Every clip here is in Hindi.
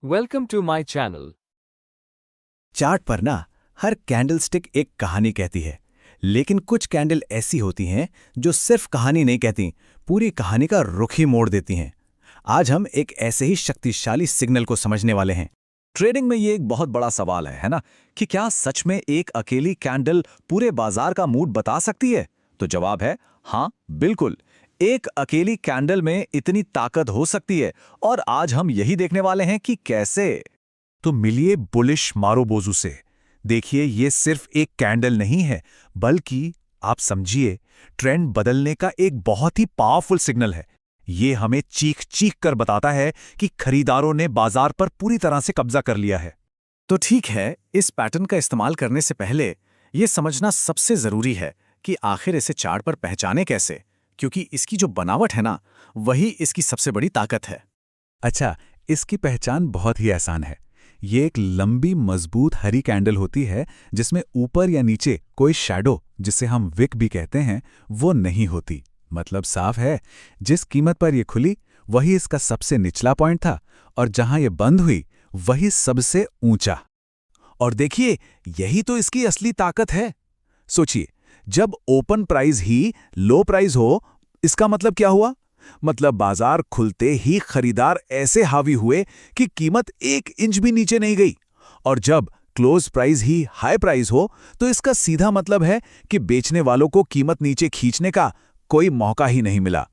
Welcome to my channel. Chart पर ना हर कैंडल स्टिक एक कहानी कहती है। लेकिन कुछ कैंडल ऐसी होती हैं जो सिर्फ कहानी नहीं कहती, पूरी कहानी का रुख ही मोड़ देती हैं। आज हम एक ऐसे ही शक्तिशाली सिग्नल को समझने वाले हैं। ट्रेडिंग में ये एक बहुत बड़ा सवाल है ना, कि क्या सच में एक अकेली कैंडल पूरे बाजार का मूड बता सकती है? तो जवाब है हाँ, बिल्कुल। एक अकेली कैंडल में इतनी ताकत हो सकती है, और आज हम यही देखने वाले हैं कि कैसे। तो मिलिए बुलिश मारुबोजू से। देखिए, ये सिर्फ एक कैंडल नहीं है, बल्कि आप समझिए ट्रेंड बदलने का एक बहुत ही पावरफुल सिग्नल है। ये हमें चीख चीख कर बताता है कि खरीदारों ने बाजार पर पूरी तरह से कब्जा कर लिया है। तो ठीक है, इस पैटर्न का इस्तेमाल करने से पहले ये समझना सबसे जरूरी है कि आखिर इसे चार्ट पर पहचाने कैसे, क्योंकि इसकी जो बनावट है ना, वही इसकी सबसे बड़ी ताकत है। अच्छा, इसकी पहचान बहुत ही आसान है। ये एक लंबी मजबूत हरी कैंडल होती है जिसमें ऊपर या नीचे कोई शैडो, जिसे हम विक भी कहते हैं, वो नहीं होती। मतलब साफ है, जिस कीमत पर ये खुली वही इसका सबसे निचला पॉइंट था, और जहां ये बंद हुई वही सबसे ऊंचा। और देखिए, यही तो इसकी असली ताकत है। सोचिए, जब ओपन प्राइस ही लो प्राइस हो, इसका मतलब क्या हुआ? मतलब बाजार खुलते ही खरीदार ऐसे हावी हुए कि कीमत 1 इंच भी नीचे नहीं गई। और जब क्लोज प्राइस ही हाई प्राइस हो, तो इसका सीधा मतलब है कि बेचने वालों को कीमत नीचे खींचने का कोई मौका ही नहीं मिला।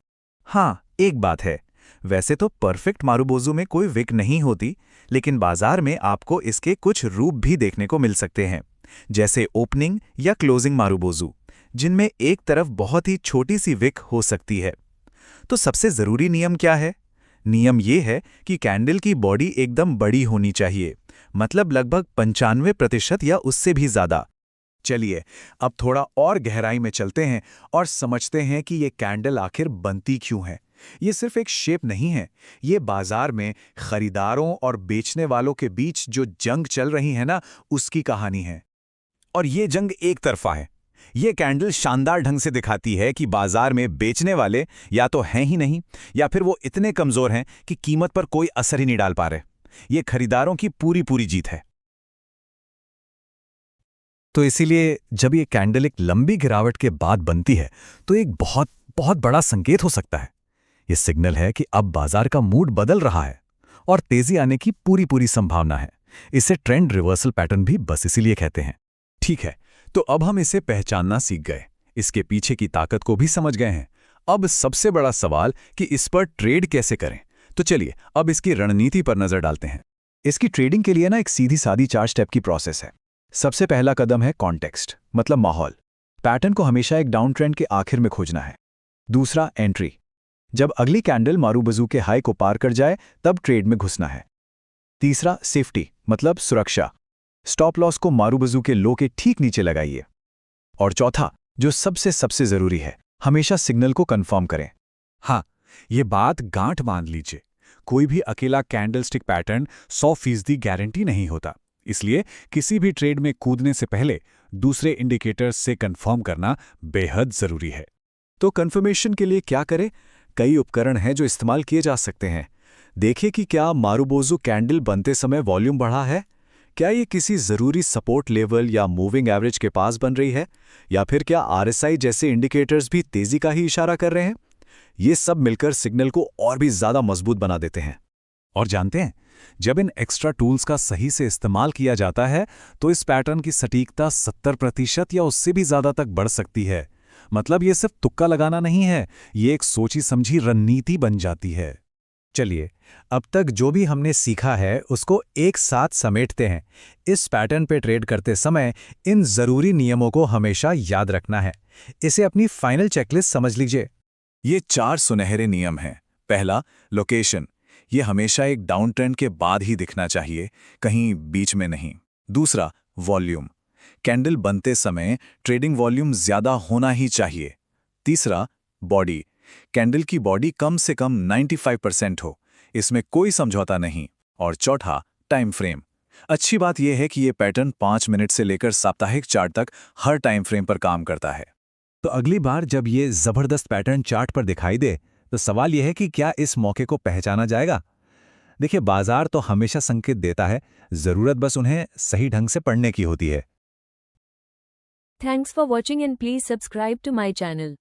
हाँ, एक बात है, वैसे तो परफेक्ट मारुबोजू में कोई विक नहीं होती, लेकिन बाजार में आपको इसके कुछ रूप भी देखने को मिल सकते हैं, जैसे ओपनिंग या क्लोजिंग मारुबोजू, जिनमें एक तरफ बहुत ही छोटी सी विक हो सकती है। तो सबसे जरूरी नियम क्या है? नियम ये है कि कैंडल की बॉडी एकदम बड़ी होनी चाहिए, मतलब लगभग 95% या उससे भी ज्यादा। चलिए, अब थोड़ा और गहराई में चलते हैं और समझते हैं कि ये कैंडल आखिर बनती क्यों है। ये सिर्फ एक शेप नहीं है, ये बाजार में खरीदारों और बेचने वालों के बीच जो जंग चल रही है ना, उसकी कहानी है। और ये जंग एक तरफा है। ये कैंडल शानदार ढंग से दिखाती है कि बाजार में बेचने वाले या तो हैं ही नहीं, या फिर वो इतने कमजोर हैं कि कीमत पर कोई असर ही नहीं डाल पा रहे। ये खरीदारों की पूरी पूरी जीत है। तो इसीलिए जब ये कैंडल एक लंबी गिरावट के बाद बनती है, तो एक बहुत बहुत बड़ा संकेत हो सकता है। ये सिग्नल है कि अब बाजार का मूड बदल रहा है और तेजी आने की पूरी पूरी संभावना है। इसे ट्रेंड रिवर्सल पैटर्न भी बस इसीलिए कहते हैं। ठीक है, तो अब हम इसे पहचानना सीख गए, इसके पीछे की ताकत को भी समझ गए हैं। अब सबसे बड़ा सवाल कि इस पर ट्रेड कैसे करें। तो चलिए अब इसकी रणनीति पर नजर डालते हैं। इसकी ट्रेडिंग के लिए ना एक सीधी सादी 4 स्टेप की प्रोसेस है। सबसे पहला कदम है कॉन्टेक्स्ट, मतलब माहौल। पैटर्न को हमेशा एक डाउन ट्रेंड के आखिर में खोजना है। दूसरा एंट्री, जब अगली कैंडल मारुबोजू के हाई को पार कर जाए तब ट्रेड में घुसना है। तीसरा सेफ्टी, मतलब सुरक्षा। स्टॉप लॉस को मारुबोजू के लो के ठीक नीचे लगाइए। और चौथा, जो सबसे जरूरी है, हमेशा सिग्नल को कंफर्म करें। हाँ, ये बात गांठ बांध लीजिए। कोई भी अकेला कैंडलस्टिक पैटर्न 100% गारंटी नहीं होता, इसलिए किसी भी ट्रेड में कूदने से पहले दूसरे इंडिकेटर्स से कंफर्म करना बेहद जरूरी है। तो कंफर्मेशन के लिए क्या करें? कई उपकरण हैं जो इस्तेमाल किए जा सकते हैं। देखें कि क्या मारुबोजू कैंडल बनते समय वॉल्यूम बढ़ा है, क्या ये किसी जरूरी सपोर्ट लेवल या मूविंग एवरेज के पास बन रही है, या फिर क्या आरएसआई जैसे इंडिकेटर्स भी तेजी का ही इशारा कर रहे हैं। ये सब मिलकर सिग्नल को और भी ज्यादा मजबूत बना देते हैं। और जानते हैं, जब इन एक्स्ट्रा टूल्स का सही से इस्तेमाल किया जाता है तो इस पैटर्न की सटीकता 70% या उससे भी ज्यादा तक बढ़ सकती है। मतलब ये सिर्फ तुक्का लगाना नहीं है, ये एक सोची समझी रणनीति बन जाती है। चलिए, अब तक जो भी हमने सीखा है उसको एक साथ समेटते हैं। इस पैटर्न पे ट्रेड करते समय इन जरूरी नियमों को हमेशा याद रखना है। इसे अपनी फाइनल चेकलिस्ट समझ लीजिए। ये 4 सुनहरे नियम हैं। पहला, लोकेशन। ये हमेशा एक डाउन ट्रेंड के बाद ही दिखना चाहिए, कहीं बीच में नहीं। दूसरा, वॉल्यूम। कैंडल बनते समय ट्रेडिंग वॉल्यूम ज्यादा होना ही चाहिए। तीसरा, बॉडी। कैंडल की बॉडी कम से कम 95% हो, इसमें कोई समझौता नहीं। और चौथा, टाइम फ्रेम। अच्छी बात यह है कि यह पैटर्न 5 मिनट से लेकर साप्ताहिक चार्ट तक हर टाइम फ्रेम पर काम करता है। तो अगली बार जब ये जबरदस्त पैटर्न चार्ट पर दिखाई दे, तो सवाल यह है कि क्या इस मौके को पहचाना जाएगा? देखिए, बाजार तो हमेशा संकेत देता है, जरूरत बस उन्हें सही ढंग से पढ़ने की होती है। Thanks for watching and please subscribe to my channel.